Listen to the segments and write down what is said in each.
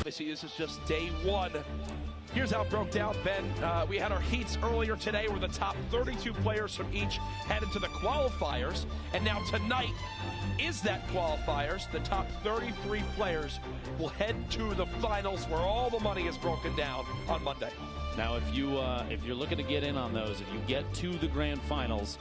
Obviously, this is just day one. Here's how it broke down, Ben. We had our heats earlier today where the top 32 players from each headed to the qualifiers. And now tonight is that qualifiers. The top 33 players will head to the finals where all the money is broken down on Monday. Now, if you're looking to get in on those, if you get to the grand finals,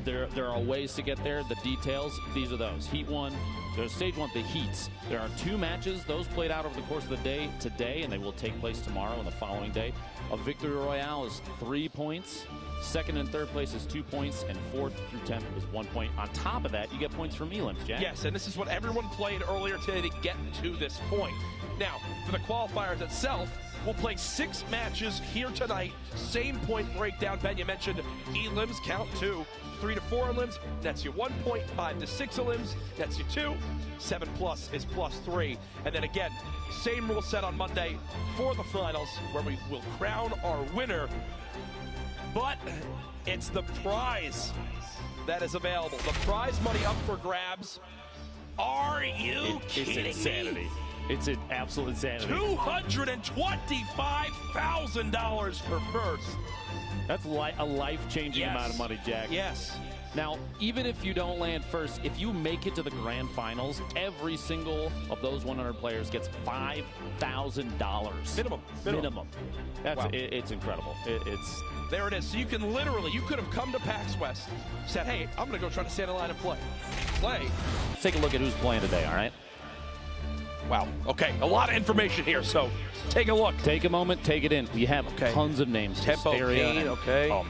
there are ways to get there. The details, these are those. Heat 1, there's stage 1, the heats. There are 2 matches. Those played out over the course of the day today, and they will take place tomorrow and the following day. A victory royale is 3 points. Second and third place is 2 points, and fourth through 10th is 1 point. On top of that, you get points from elims, Jack. Yes, and this is what everyone played earlier today to get to this point. Now, for the qualifiers itself, we'll play 6 matches here tonight. Same point breakdown. Ben, you mentioned elims count 2. 3 to 4 elims, nets you 1 point. 5 to 6 elims, nets you 2. 7+ is +3. And then again, same rule set on Monday for the finals, where we will crown our winner. But it's the prize that is available. The prize money up for grabs. Are you kidding me? It's insanity. It's an absolute insanity. $225,000 for first. That's a life-changing amount of money, Jack. Yes. Now, even if you don't land first, if you make it to the grand finals, every single of those 100 players gets $5,000. Minimum. That's wow. It's incredible. There it is. So you can literally, you could have come to PAX West, said, hey, I'm going to go try to stand in line and play. Let's take a look at who's playing today, all right? Wow. Okay, a lot of information here, so take a look. Take a moment, take it in. You have tons of names. Tempo, Kane, okay.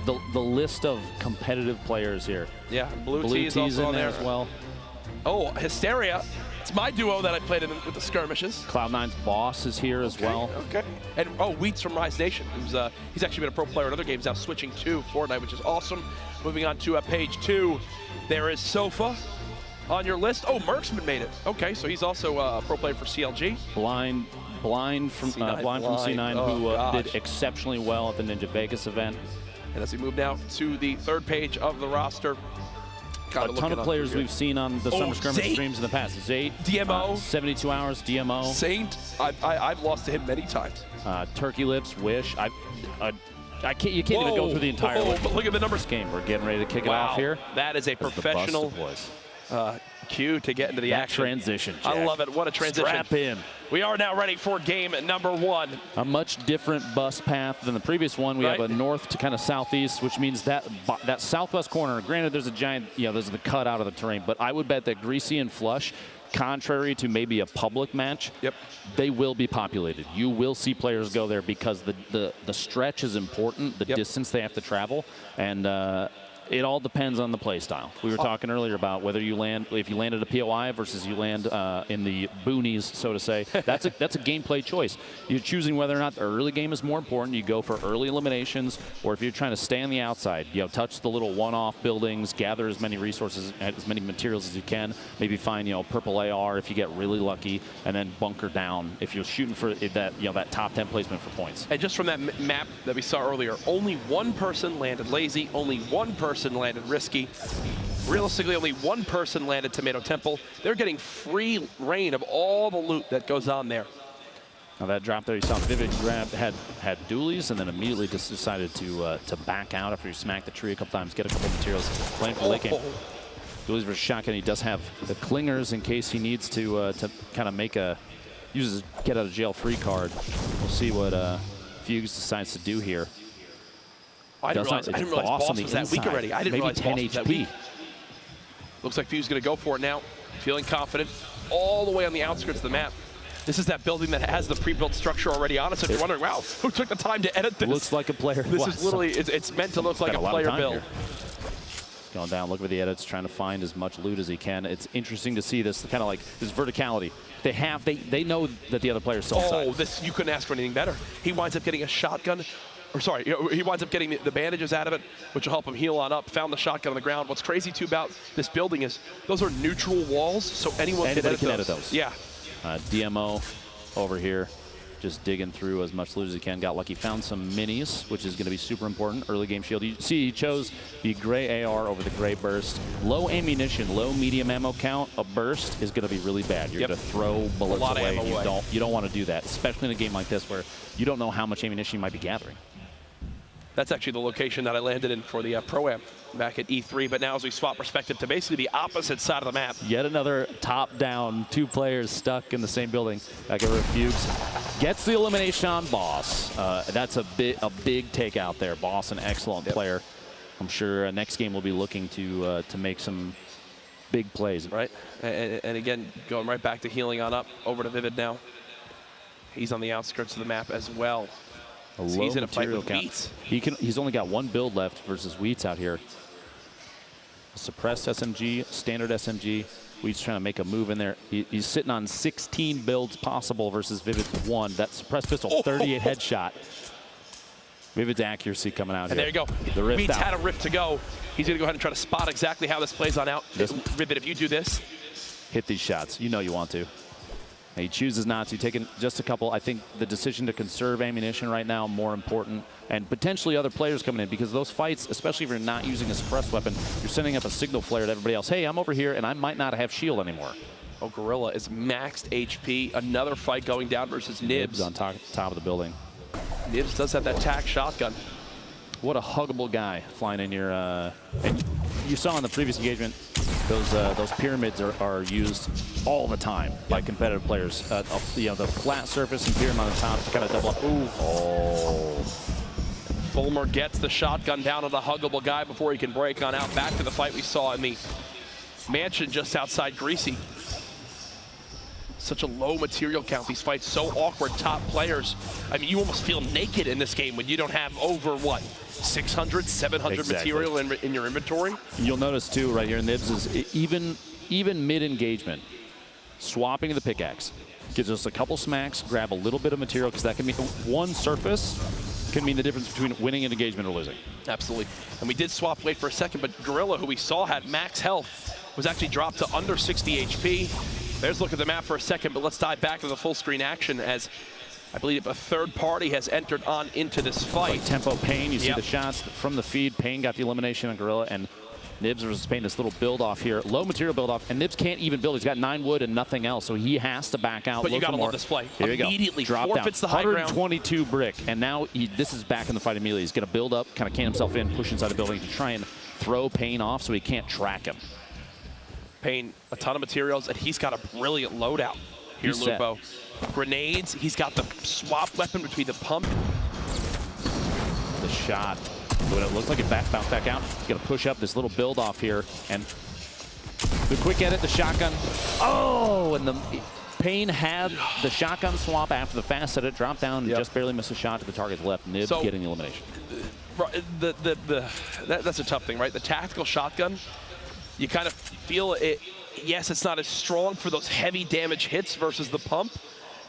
The list of competitive players here. Yeah, BlooTea is also in there as well. Oh, Hysteria. It's my duo that I played in with the Skirmishes. Cloud9's Boss is here as well. Okay. And Wheats from Rise Nation, who's he's actually been a pro player in other games, now switching to Fortnite, which is awesome. Moving on to page 2, there is Sofa on your list. Oh, Merksman made it. Okay, so he's also a pro player for CLG. Blind from C9, who did exceptionally well at the Ninja Vegas event. And as we move now to the 3rd page of the roster, a ton of players we've seen on the Summer Skirmish streams in the past. Zate, DMO, 72 hours, DMO. Saint, I've lost to him many times. Turkey Lips, Wish. You can't even go through the entire list. But look at the numbers. Game. We're getting ready to kick it off here. That is a professional cue to get into the action. Transition, Jack. I love it. What a transition. Strap in. We are now ready for game number 1. A much different bus path than the previous one. We have a north to kind of southeast, which means that southwest corner, granted there's a giant, there's the cut out of the terrain, but I would bet that Greasy and Flush, contrary to maybe a public match, they will be populated. You will see players go there because the stretch is important, the distance they have to travel, and it all depends on the play style. We were talking earlier about whether you land, if you land at a POI versus you land in the boonies, so to say. That's a gameplay choice. You're choosing whether or not the early game is more important. You go for early eliminations, or if you're trying to stay on the outside, touch the little one-off buildings, gather as many resources, as many materials as you can. Maybe find purple AR if you get really lucky, and then bunker down if you're shooting for that that top 10 placement for points. And just from that map that we saw earlier, only 1 person landed lazy, only 1 person landed risky. Realistically, only 1 person landed Tomato Temple. They're getting free reign of all the loot that goes on there. Now that drop there, you saw Vivid had dualies and then immediately just decided to back out after he smacked the tree a couple times, get a couple materials, playing for late game. Dualies versus shotgun. He does have the clingers in case he needs to kind of make use his get out of jail free card. We'll see what Fugues decides to do here. I didn't realize Boss was that weak already. I didn't realize Boss was that weak. Looks like Fuse is going to go for it now. Feeling confident. All the way on the outskirts of the map. This is that building that has the pre-built structure already on it. So if you're wondering, wow, who took the time to edit this? Looks like a player. This is literally, it's meant to look like a player build. Going down, look at the edits, trying to find as much loot as he can. It's interesting to see this kind of like this verticality. They know that the other player's so inside. Oh, this, you couldn't ask for anything better. He winds up getting a shotgun. Or sorry, he winds up getting the bandages out of it, which will help him heal on up. Found the shotgun on the ground. What's crazy too about this building is those are neutral walls, so anybody can edit those. Yeah. DMO over here. just digging through as much loot as he can. Got lucky, found some minis, which is going to be super important. Early game shield. You see, he chose the gray AR over the gray burst. Low ammunition, low medium ammo count. A burst is going to be really bad. You're going to throw bullets away. You don't want to do that, especially in a game like this where you don't know how much ammunition you might be gathering. That's actually the location that I landed in for the Pro-Am back at E3, but now as we swap perspective to basically the opposite side of the map. Yet another top-down, 2 players stuck in the same building. Back over Fuchs gets the elimination on Boss. That's a big takeout there. Boss, an excellent player. I'm sure next game we'll be looking to make some big plays. Right, and again, going right back to healing on up, over to Vivid now. He's on the outskirts of the map as well. He's in a fight with Wheats. He's only got 1 build left versus Wheats out here. Suppressed SMG, standard SMG. Wheats trying to make a move in there. He's sitting on 16 builds possible versus Vivid's 1. That suppressed pistol, 38 headshot. Vivid's accuracy coming out and here. There you go. Wheats had a rift to go. He's going to go ahead and try to spot exactly how this plays on out. Vivid, if you do this. Hit these shots. You know you want to. He chooses not to, taking just a couple. I think the decision to conserve ammunition right now more important, and potentially other players coming in, because those fights, especially if you're not using a suppressed weapon, you're sending up a signal flare to everybody else. Hey, I'm over here, and I might not have shield anymore. Oh, Gorilla is maxed HP. Another fight going down versus Nibs. On top of the building. Nibs does have that tac shotgun. What a huggable guy flying in your. And you saw in the previous engagement, those pyramids are used all the time by competitive players. You know, the flat surface and pyramid on the top to kind of double up. Ooh. Oh. Fulmer gets the shotgun down on the huggable guy before he can break on out. Back to the fight we saw in the mansion just outside Greasy. Such a low material count. These fights so awkward. Top players. I mean, you almost feel naked in this game when you don't have over, what, 600, 700 material in your inventory? You'll notice, too, right here, Nibs is even mid-engagement, swapping the pickaxe. Gives us a couple smacks, grab a little bit of material, because that can mean one surface can mean the difference between winning an engagement or losing. Absolutely. And we did swap weight for a second, but Gorilla, who we saw had max health, was actually dropped to under 60 HP. There's a look at the map for a second, but let's dive back to the full screen action as I believe a third party has entered on into this fight. Like tempo Payne, you see the shots from the feed. Payne got the elimination on Gorilla, and Nibs versus Payne, this little build off here. Low material build off, and Nibs can't even build. He's got 9 wood and nothing else, so he has to back out. But you gotta love this play. Here immediately forfeits the high ground. 122 brick, and now this is back in the fight immediately. He's gonna build up, kind of can himself in, push inside the building to try and throw Payne off so he can't track him. Payne, a ton of materials, and he's got a brilliant loadout here, Lupo. Grenades, he's got the swap weapon between the pump. The shot, when it looks like it bounced back out, he's gonna push up this little build off here, and the quick edit, the shotgun. Oh, and the Payne had the shotgun swap after the fast edit, dropped down, and just barely missed a shot to the target's left. Nibs getting the elimination. That's a tough thing, right? The tactical shotgun, you kind of feel it. Yes, it's not as strong for those heavy damage hits versus the pump,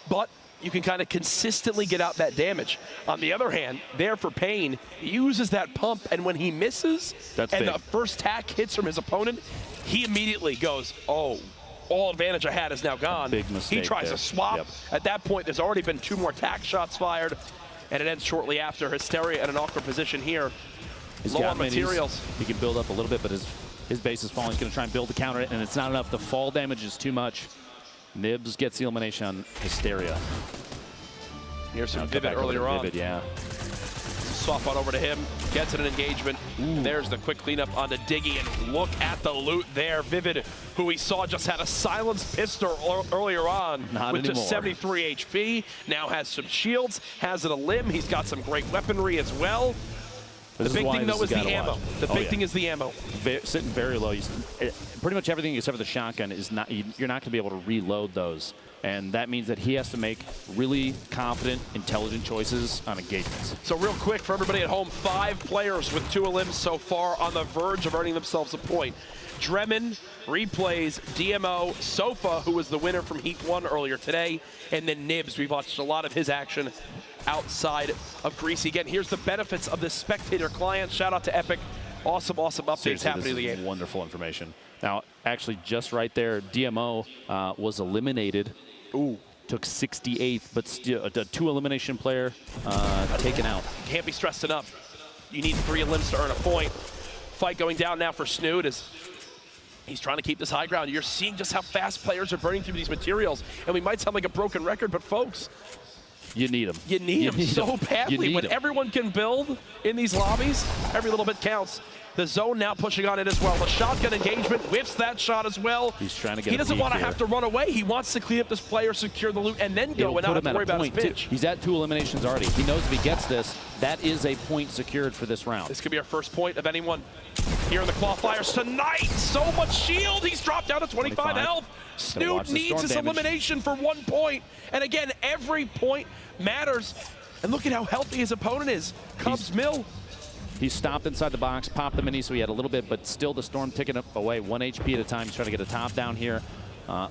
but you can kind of consistently get out that damage. On the other hand, there for Payne, he uses that pump, and when he misses, the first tack hits from his opponent, he immediately goes, oh, all advantage I had is now gone. Big mistake. He tries to swap. At that point, there's already been 2 more tack shots fired, and it ends shortly after. Hysteria in an awkward position here. He's low on materials. He can build up a little bit, but his base is falling. He's going to try and build to counter it, and it's not enough. The fall damage is too much. Nibs gets the elimination on Hysteria. Here's some Vivid earlier on. Swap on over to him, gets an engagement. There's the quick cleanup on the Diggy, and look at the loot there. Vivid, who we saw just had a silenced pistol earlier on with just 73 HP, now has some shields, has a limb. He's got some great weaponry as well. The big thing, though, is the ammo. The big thing is the ammo. Sitting very low. Pretty much everything except for the shotgun is not. You're not going to be able to reload those, and that means that he has to make really confident, intelligent choices on engagements. So real quick for everybody at home, 5 players with 2 elims so far on the verge of earning themselves a point. Dremin, Replays, DMO, Sofa, who was the winner from Heat 1 earlier today, and then Nibs. We've watched a lot of his action outside of Greasy. Again, here's the benefits of this spectator client. Shout out to Epic. Awesome, awesome updates happening in the game. Wonderful information. Now, actually, just right there, DMO was eliminated took 68th, but still a 2-elimination player taken out. Can't be stressed enough. You need 3 elims to earn a point. Fight going down now for Snood as he's trying to keep this high ground. You're seeing just how fast players are burning through these materials, and we might sound like a broken record, but folks, you need them. You need them so badly. When everyone can build in these lobbies, every little bit counts. The zone now pushing on it as well. The shotgun engagement whiffs that shot as well. He's trying to get. He doesn't want to have to run away. He wants to clean up this player, secure the loot, and then go and not have to worry about his pitch. He's at 2 eliminations already. He knows if he gets this, that is a point secured for this round. This could be our first point of anyone here in the qualifiers tonight. So much shield. He's dropped down to 25 health. Snood needs his elimination for 1 point. And again, every point matters. And look at how healthy his opponent is. Cubs Mill. He stopped inside the box, popped the mini, so he had a little bit, but still the Storm ticking up away 1 HP at a time. He's trying to get a top down here. We'll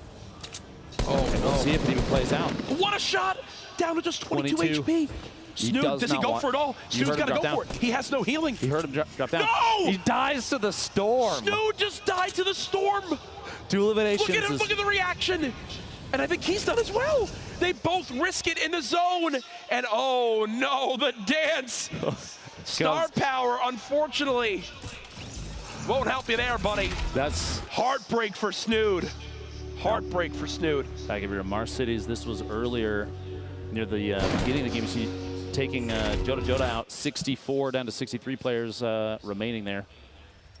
see if it even plays out. What a shot! Down to just 22 HP. Snood, does he go for it all? Snood's got to go for it. He has no healing. He heard him drop down. No! He dies to the Storm. Snood just died to the Storm. 2 eliminations. Look at him, look at the reaction. And I think he's done as well. They both risk it in the zone. And oh no, the dance. Star power, unfortunately, won't help you there, buddy. That's heartbreak for Snood. Heartbreak for Snood. Back over here, Mars Cities. This was earlier near the beginning of the game. You see, taking Jota out, 64 down to 63 players remaining there.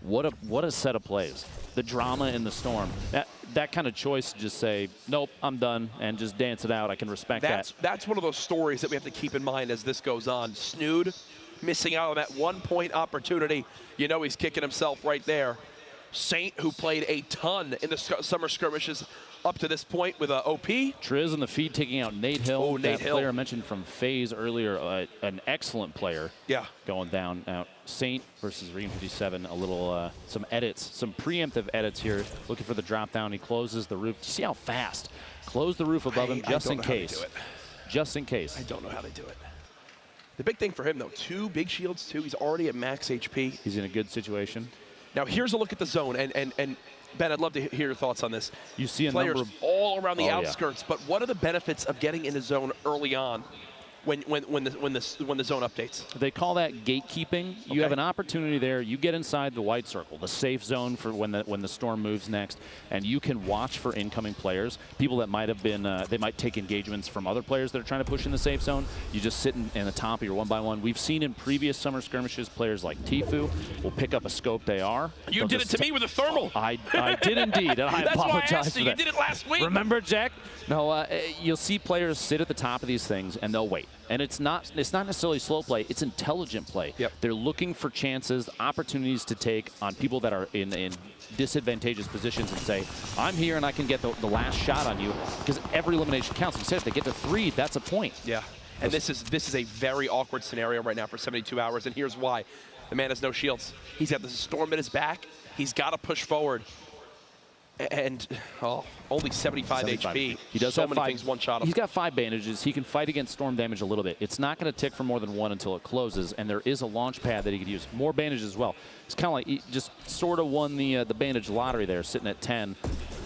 What a set of plays. The drama in the Storm. That kind of choice to just say, nope, I'm done, and just dance it out. I can respect that. That's one of those stories that we have to keep in mind as this goes on. Snood missing out on that 1 point opportunity. You know he's kicking himself right there. Saint, who played a ton in the summer skirmishes up to this point with OP. Triz in the feed taking out Nate Hill. Oh, Nate Hill. Player I mentioned from FaZe earlier, an excellent player. Yeah. Going down. Now, Saint versus Ream 57, a little, some edits, some preemptive edits here. Looking for the drop down. He closes the roof. Do you see how fast? Close the roof above him just in case. Just in case. I don't know how they do it. The big thing for him, though, 2 big shields, too. He's already at max HP. He's in a good situation. Now, here's a look at the zone. And Ben, I'd love to hear your thoughts on this. You see a players number of all around the outskirts, but what are the benefits of getting in the zone early on when the zone updates? They call that gatekeeping. Okay. You have an opportunity there. You get inside the white circle, the safe zone for when the Storm moves next, and you can watch for incoming players. People that might have been, they might take engagements from other players that are trying to push in the safe zone. You just sit in the top of your 1-by-1. We've seen in previous summer skirmishes, players like Tfue will pick up a scope AR. You did it to me with a thermal. I did indeed, and I That's apologize why I asked you. for that. You did it last week. Remember, Jack? No, you'll see players sit at the top of these things, and they'll wait. And it's not necessarily slow play, it's intelligent play. Yep. They're looking for chances, opportunities to take on people that are in disadvantageous positions and say, I'm here and I can get the last shot on you, because every elimination counts. You said if they get to 3, that's a point. Yeah. And this is a very awkward scenario right now for 72 hours, and here's why. The man has no shields. He's got the Storm at his back. He's got to push forward. And only 75 HP. He does so have many 5 things one-shot him. He's got 5 bandages. He can fight against Storm damage a little bit. It's not going to tick for more than 1 until it closes, and there is a launch pad that he could use. More bandages as well. It's kind of like he just sort of won the bandage lottery there, sitting at 10.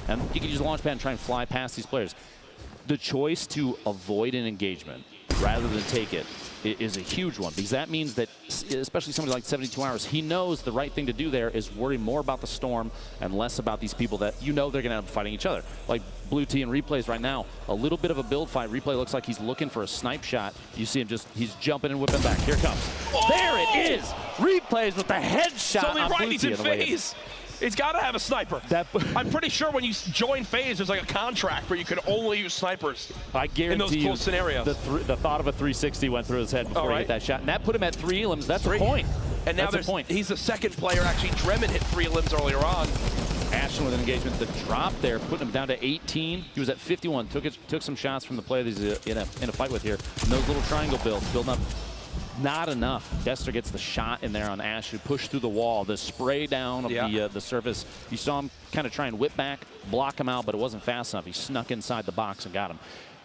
And you can use a launch pad and try and fly past these players. The choice to avoid an engagement rather than take it is a huge one, because that means that, especially somebody like 72 Hours, he knows the right thing to do there is worry more about the Storm and less about these people that you know they're going to end up fighting each other. Like BlooTea and Replays right now, a little bit of a build fight. Replay looks like he's looking for a snipe shot. You see him he's jumping and whipping back. Here it comes. Oh! There it is! Replays with the headshot on BlooTea. He's in FaZe. It's got to have a sniper. I'm pretty sure when you join FaZe, there's like a contract where you can only use snipers. I guarantee in those cool scenarios. The thought of a 360 went through his head before he hit that shot, and that put him at 3 elims. That's a point. And now he's the second player. Actually, Dremin hit 3 elims earlier on. Ashton with an engagement. The drop there, putting him down to 18. He was at 51. Took some shots from the player that he's in a fight with here. And those little triangle builds, building up. Not enough. Dester gets the shot in there on Ash, who pushed through the wall. The spray down of the surface. You saw him kind of try and whip back, block him out, but it wasn't fast enough. He snuck inside the box and got him.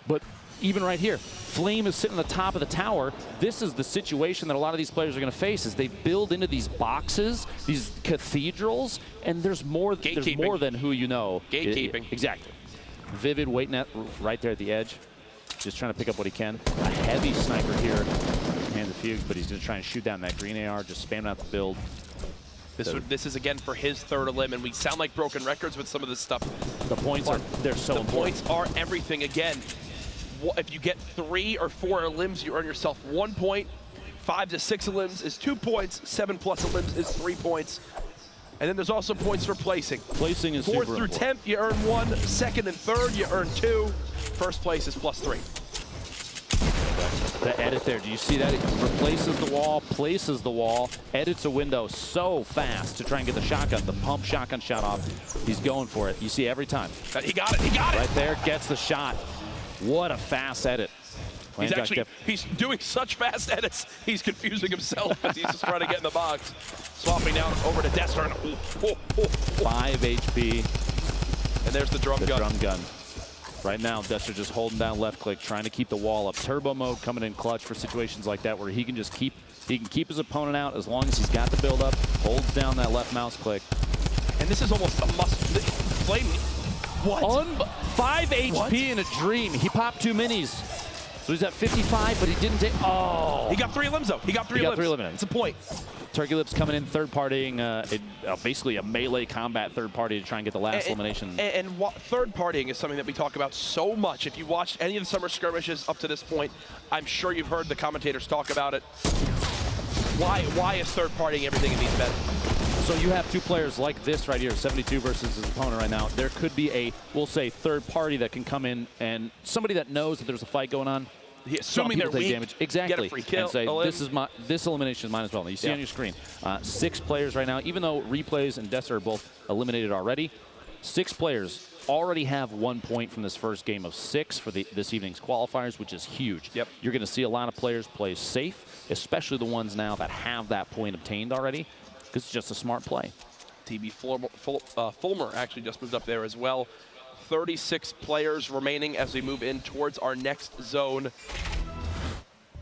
But even right here, Flame is sitting on the top of the tower. This is the situation that a lot of these players are going to face, is they build into these boxes, these cathedrals, and there's more than who you know. Gatekeeping. Exactly. Vivid waiting right there at the edge. just trying to pick up what he can. A heavy sniper here. Hands a few, but he's going to try and shoot down that green AR, just spamming out the build. This is again for his third elim, and we sound like broken records with some of this stuff. The points they're so important. The points are everything. Again, if you get 3 or 4 elims, you earn yourself 1 point. 5 to 6 elims is 2 points. 7+ elims is 3 points. And then there's also points for placing. Placing is 4th through 10th, you earn 1. 2nd and 3rd, you earn 2. First place is +3. The edit there, do you see that? It replaces the wall, places the wall, edits a window so fast to try and get the shotgun, the pump shotgun shot off. He's going for it. You see every time. He got it, he got it! Right there, gets the shot. What a fast edit. He's doing such fast edits, he's confusing himself as he's just trying to get in the box. Swapping down over to Dester. And 5 HP. And there's the drum gun. Right now, Dester just holding down left click, trying to keep the wall up. Turbo mode coming in clutch for situations like that where he can just keep his opponent out as long as he's got the build up, holds down that left mouse click. And this is almost a must. Flame. What? 5 HP in a dream. He popped 2 minis. So he's at 55, but he didn't take. Oh! He got 3 elims though. He got 3 elims. It's a point. Turkey Lips coming in third partying, basically a melee combat third party to try and get the last elimination. And third partying is something that we talk about so much. If you watched any of the summer skirmishes up to this point, I'm sure you've heard the commentators talk about it. Why is third partying everything in these bets? So you have 2 players like this right here, 72 versus his opponent right now. There could be a, we'll say, third party that can come in and somebody that knows that there's a fight going on. Assuming they're weak, damage. Exactly. Get a free kill. And say, this elimination is mine as well. You see on your screen, 6 players right now, even though Replays and Dester are both eliminated already, 6 players already have 1 point from this first game of 6 for this evening's qualifiers, which is huge. Yep. You're going to see a lot of players play safe, especially the ones now that have that point obtained already, because it's just a smart play. TB Fulmer actually just moved up there as well. 36 players remaining as we move in towards our next zone.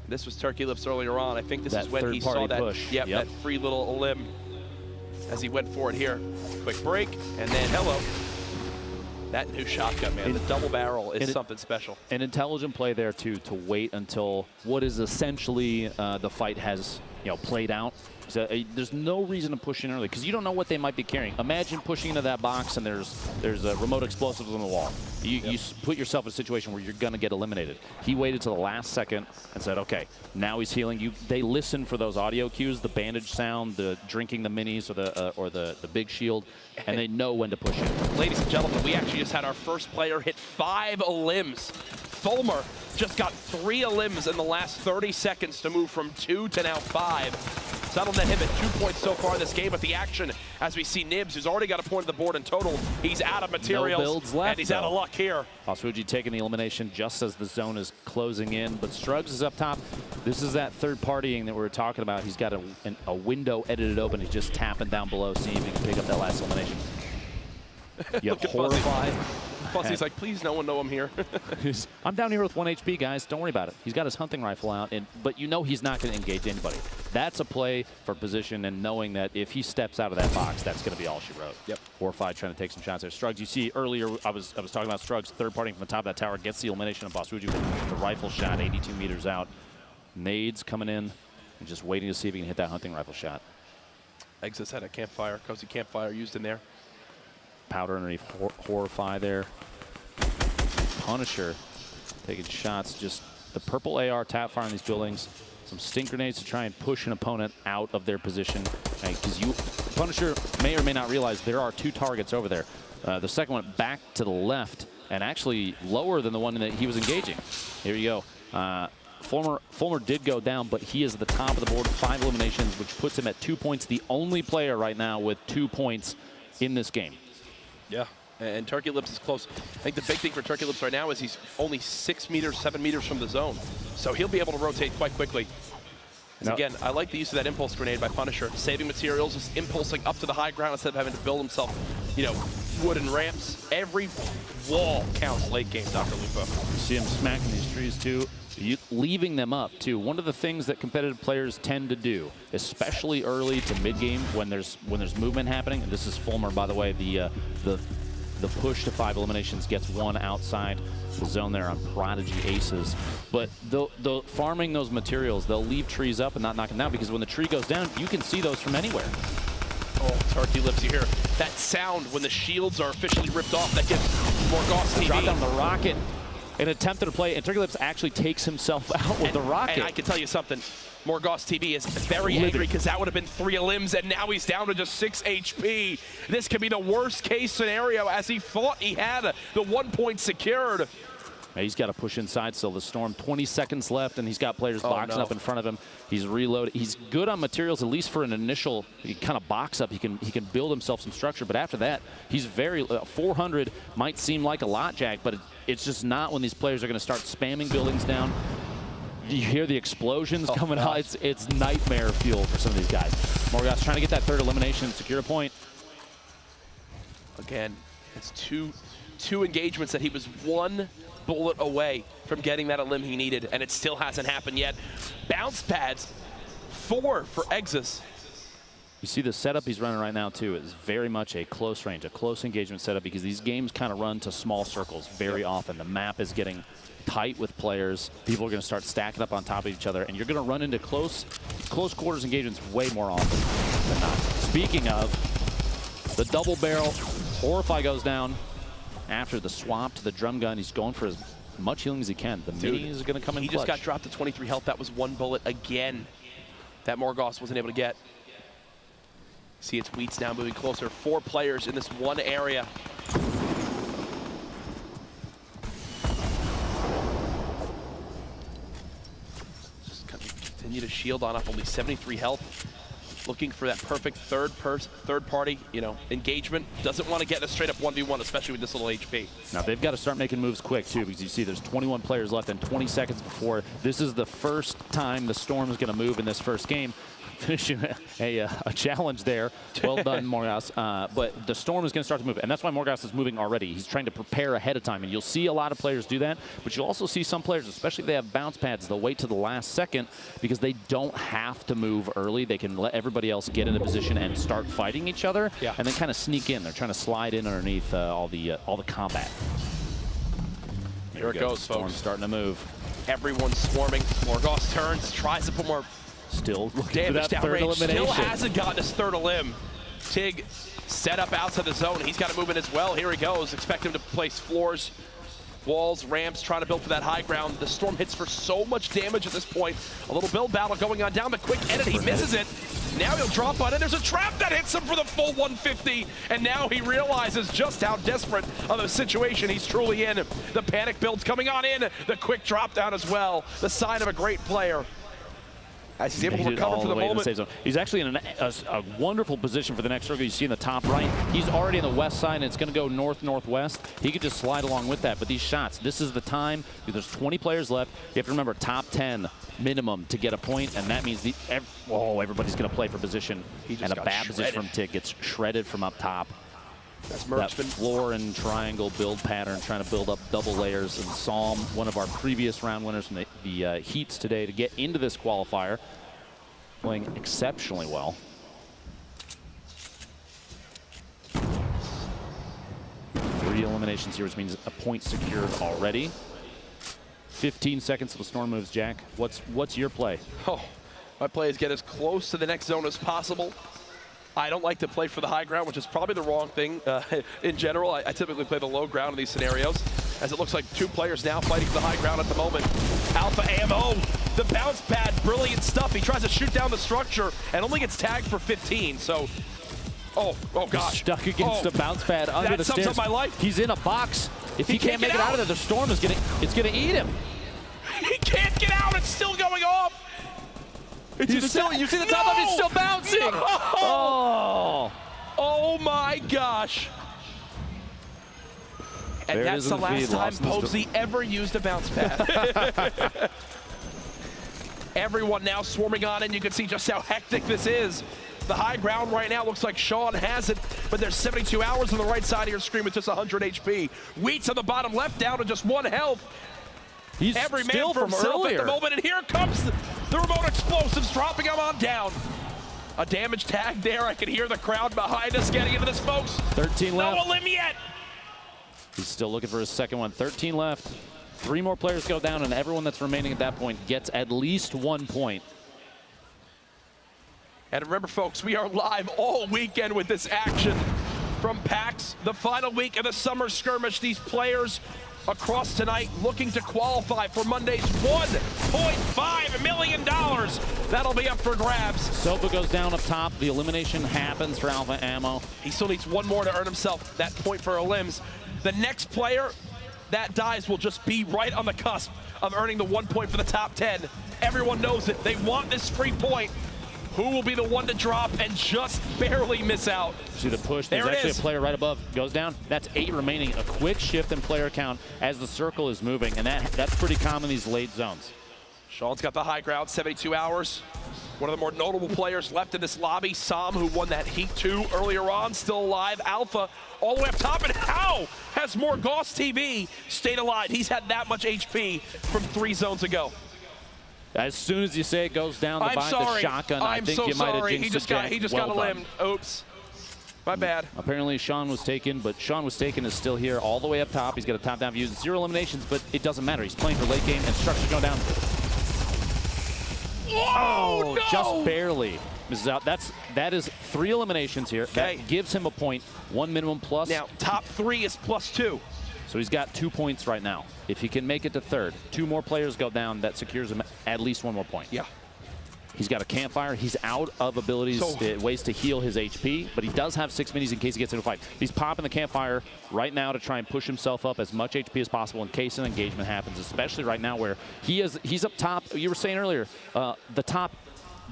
This was Turkey Lips earlier on. I think this is when he saw that, push. That free little elim as he went for it here. Quick break, and then hello. That new shotgun, man, the double barrel is something special. An intelligent play there, too, to wait until what is essentially the fight has played out. So, there's no reason to push in early because you don't know what they might be carrying. Imagine pushing into that box and there's remote explosives on the wall. You put yourself in a situation where you're going to get eliminated. He waited till the last second and said, okay, now he's healing. They listen for those audio cues, the bandage sound, the drinking the minis or the big shield, and they know when to push in. Ladies and gentlemen, we actually just had our first player hit 5 elims. Fulmer just got 3 elims in the last 30 seconds to move from 2 to now 5. That'll net him at 2 points so far in this game, but the action, as we see Nibs, who's already got a point on the board in total, he's out of materials, no builds left, and he's out of luck here. Basuji taking the elimination just as the zone is closing in, but STRUGS is up top. This is that third partying that we were talking about. He's got a window edited open. He's just tapping down below, seeing if he can pick up that last elimination. You have Horrified. Fuzzy's like, please, no one know I'm here. I'm down here with 1 HP, guys. Don't worry about it. He's got his hunting rifle out, but he's not going to engage anybody. That's a play for position and knowing that if he steps out of that box, that's going to be all she wrote. Yep. Horrified trying to take some shots there. STRUGS, you see earlier, I was talking about STRUGS, third partying from the top of that tower, gets the elimination of Basuji with the rifle shot, 82 meters out. Nades coming in and just waiting to see if he can hit that hunting rifle shot. Exits had a campfire, cozy campfire used in there. Powder underneath Horrify there. Punisher taking shots, just the purple AR tap fire in these buildings. Some stink grenades to try and push an opponent out of their position. Because Punisher may or may not realize there are 2 targets over there. The second one back to the left and actually lower than the one that he was engaging. Here you go. Fulmer did go down, but he is at the top of the board, 5 eliminations, which puts him at 2 points. The only player right now with 2 points in this game. Yeah, and Turkey Lips is close. I think the big thing for Turkey Lips right now is he's only 6 meters, 7 meters from the zone. So he'll be able to rotate quite quickly. Again, I like the use of that impulse grenade by Punisher. Saving materials, just impulsing up to the high ground instead of having to build himself, wooden ramps. Every wall counts late game, Dr. Lupo. You see him smacking these trees too. Leaving them up too. One of the things that competitive players tend to do, especially early to mid game when there's movement happening. And this is Fulmer, by the way, the the push to 5 eliminations gets one outside the zone there on Prodigy Aces. But the farming those materials, they'll leave trees up and not knock them down, because when the tree goes down, you can see those from anywhere. Oh, Turkey lives here. That sound when the shields are officially ripped off, that gives Morgoth TV. Drop down the rocket and attempted to play, and Turkey Lips actually takes himself out with the rocket. And I can tell you something, Morgoth TV is very angry because that would have been 3 limbs, and now he's down to just 6 HP. This could be the worst case scenario, as he thought he had the 1 point secured. He's got to push inside still. The Storm, 20 seconds left, and he's got players boxing up in front of him. He's reloaded. He's good on materials, at least for an initial kind of box up. He can build himself some structure, but after that, he's very 400 might seem like a lot, Jack, but it's just not when these players are going to start spamming buildings down. You hear the explosions coming out. It's nightmare fuel for some of these guys. Morgoth's trying to get that 3rd elimination, secure a point. Again, it's two engagements that he was 1 bullet away from getting that elim he needed, and it still hasn't happened yet. Bounce pads, 4 for Exus. You see the setup he's running right now, too, is very much a close range, a close engagement setup, because these games kind of run to small circles very often. The map is getting tight with players. People are going to start stacking up on top of each other, and you're going to run into close quarters engagements way more often than not. Speaking of, the double barrel, Orify goes down after the swap to the drum gun. He's going for as much healing as he can. The mini is going to come in clutch. He just got dropped to 23 health. That was 1 bullet again that Morgoth wasn't able to get. See, it's Wheats now moving closer. 4 players in this one area. Just continue to shield on up, only 73 health. Looking for that perfect third party, engagement. Doesn't want to get a straight up 1v1, especially with this little HP. Now they've got to start making moves quick too, because you see there's 21 players left and 20 seconds before. This is the first time the Storm is going to move in this first game. Finishing a challenge there. Well done, Morgoth. But the Storm is going to start to move, and that's why Morgoth is moving already. He's trying to prepare ahead of time, and you'll see a lot of players do that, but you'll also see some players, especially if they have bounce pads, they'll wait to the last second because they don't have to move early. They can let everybody else get into position and start fighting each other, and then kind of sneak in. They're trying to slide in underneath all the combat. Here it goes, Storm folks. Starting to move. Everyone's swarming. Morgoth turns, tries to put more Still looking damage for that 3rd elimination. Still hasn't gotten his 3rd elim. Tig set up outside the zone. He's got to move in as well. Here he goes. Expect him to place floors, walls, ramps, trying to build for that high ground. The Storm hits for so much damage at this point. A little build battle going on down the quick edit. He misses it. Now he'll drop on it. There's a trap that hits him for the full 150. And now he realizes just how desperate of a situation he's truly in. The panic build's coming on in. The quick drop down as well. The sign of a great player. As he's able to recover for the moment. He's actually in a wonderful position for the next circle. You see in the top right, he's already in the west side, and it's going to go north-northwest. He could just slide along with that. But these shots, this is the time. There's 20 players left. You have to remember, top 10 minimum to get a point, and that means everybody's going to play for position. And a bad position from Tig gets shredded from up top. That floor and triangle build pattern, trying to build up double layers. And Psalm, one of our previous round winners from the Heats today, to get into this qualifier, playing exceptionally well. Three eliminations here, which means a point secured already. 15 seconds till the Storm moves, Jack. What's your play? Oh, my play is get as close to the next zone as possible. I don't like to play for the high ground, which is probably the wrong thing in general. I typically play the low ground in these scenarios, as it looks like 2 players now fighting for the high ground at the moment. Alpha AMO, the bounce pad, brilliant stuff. He tries to shoot down the structure and only gets tagged for 15, so... Oh gosh. He's stuck against the bounce pad under the stairs. That sums up my life. He's in a box. If he can't make it out of there, the Storm is it's gonna eat him. He can't get out, it's still going off. You see the top of it, still bouncing. No. Oh my gosh. And that's the last time Posey ever used a bounce pad. Everyone now swarming on, and you can see just how hectic this is. The high ground right now looks like Sean has it, but there's 72 hours on the right side of your screen with just 100 HP. Wheats on the bottom left down to just 1 health. He's every man still for from himself earlier. At the moment, and here comes the remote explosives, dropping him on down. A damage tag there. I can hear the crowd behind us getting into this, folks. 13 left. No elim yet. He's still looking for his second one. 13 left. 3 more players go down, and everyone that's remaining at that point gets at least 1 point. And remember, folks, we are live all weekend with this action from PAX, the final week of the summer skirmish. These players across tonight looking to qualify for Monday's $1.5 million. That'll be up for grabs. Sofa goes down up top. The elimination happens for Alpha Ammo. He still needs 1 more to earn himself that point for Elims. The next player that dies will just be right on the cusp of earning the 1 point for the top 10. Everyone knows it. They want this free point. Who will be the one to drop and just barely miss out? See the push. There's actually a player right above. Goes down. That's 8 remaining. A quick shift in player count as the circle is moving, and that's pretty common in these late zones. Sean's got the high ground, 72 hours. One of the more notable players left in this lobby. Sam, who won that Heat 2 earlier on, still alive. Alpha all the way up top, and how has Morgoth TV stayed alive? He's had that much HP from 3 zones ago. As soon as you say it goes down the shotgun, I think you might have jinxed it. He just got a limb. Oops. My bad. Apparently Sean was taken, but Sean was taken is still here all the way up top. He's got a top-down view. 0 eliminations, but it doesn't matter. He's playing for late game, and STRUGS going down. Oh, no! Just barely. Misses out. That is 3 eliminations here. Okay. That gives him a point. 1 minimum plus. Now, top 3 is +2. So he's got 2 points right now. If he can make it to 3rd, 2 more players go down, that secures him at least 1 more point. Yeah. He's got a campfire. He's out of abilities, ways to heal his HP, but he does have 6 minis in case he gets into a fight. He's popping the campfire right now to try and push himself up as much HP as possible in case an engagement happens, especially right now where he's up top. You were saying earlier, the top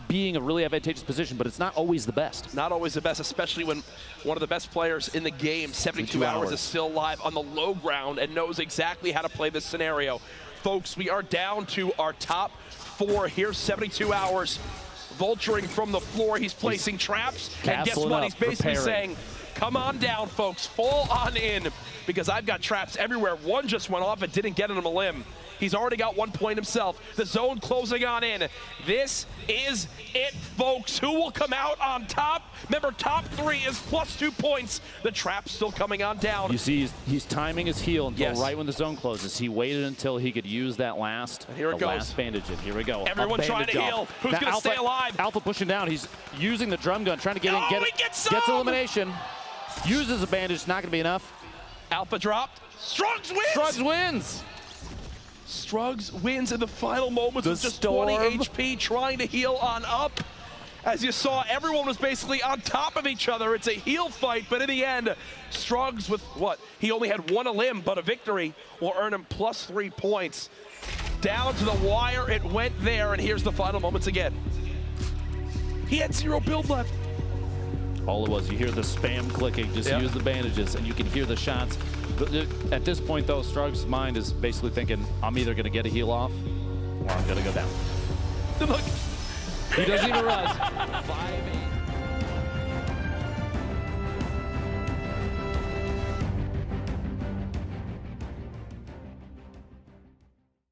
being a really advantageous position, but it's not always the best. Not always the best, especially when one of the best players in the game, 72 hours, is still live on the low ground and knows exactly how to play this scenario. Folks, we are down to our top 4. Here's 72 hours. Vulturing from the floor, he's placing traps. And guess what? He's basically saying, come on down, folks. Fall on in, because I've got traps everywhere. One just went off and didn't get him a limb. He's already got 1 point himself. The zone closing on in. This is it, folks. Who will come out on top? Remember, top 3 is +2 points. The trap's still coming on down. You see, he's timing his heal until right when the zone closes. He waited until he could use that last bandage. Here we go. Everyone trying to heal. Who's going to stay alive? Alpha pushing down. He's using the drum gun, trying to get in. Gets elimination. Uses a bandage. Not going to be enough. Alpha dropped. STRUGS wins! STRUGS wins! STRUGS wins in the final moments with just 20 HP, trying to heal on up. As you saw, everyone was basically on top of each other. It's a heal fight, but in the end, STRUGS with what? He only had 1 limb, but a victory will earn him +3 points. Down to the wire, it went there, and here's the final moments again. He had 0 build left. All it was, you hear the spam clicking, just use the bandages, and you can hear the shots. But at this point, though, STRUGS' mind is basically thinking, I'm either going to get a heal off, or I'm going to go down. Look. He doesn't even realize. 5-8.